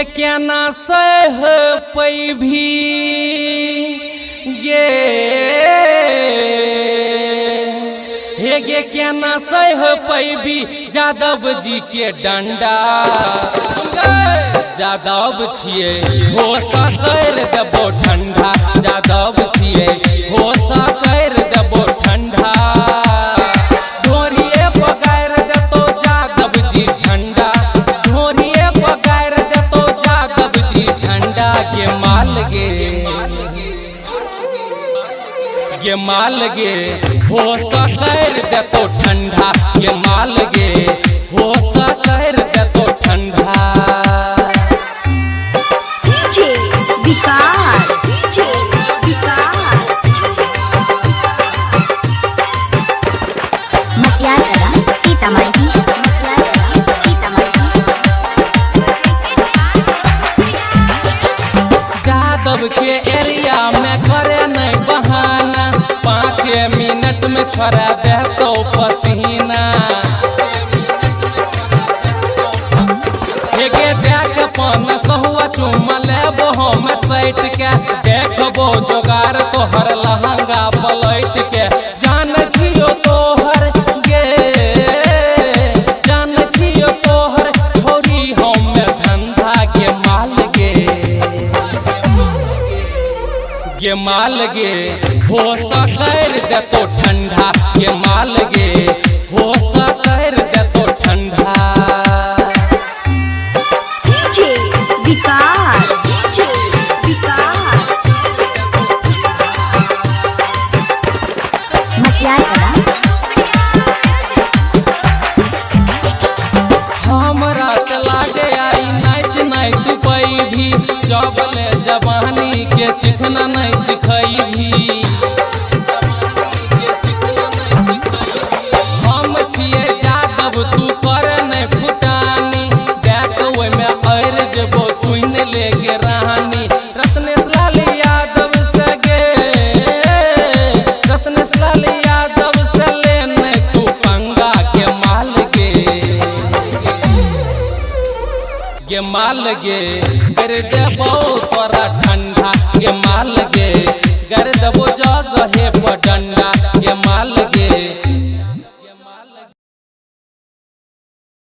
गे क्या ना सह पैभी गे गे क्या ना सह पैभी यादव जी के डंडा यादव छिए हो सकर देबो ठंडा यादव छिए हो सकर देबो ठंडा ढोरिए पगार देतो यादव जी झंडा ढोरिए पगार देतो यादव जी झंडा के माल गे हो सकर देतो ठंडा के माल गे हो सकर देतो ठंडा यादव के एरिया में करे नहीं बहाना 5 मिनट में छोड़ा देतो पसीना गे देख पन सहुआ चुमा लेबो हम सैट के देखबो जोगार तोहर लहंगा पलट के जान छियो तोहर गे जान छियो तोहर छोरी हम धंधा के माल गे हो सकर देतो ठंडा के माल गे हो सकर देतो ठंडा हमरा त लागे आई नाच नाच पैभी जब ले जवानी के चिखना नहीं चिखैभी हम छिए यादव तू कर नहीं फुटानी देख ओइ में अर जबो सुन ले गे रानी रत्नेश लाल यादव से रत्नेश लाल यादव से लेने तू पंगा के माल गे कर देबो तोरा ठंडा के माल गे कर देबो जगहे पर डंडा के माल गे।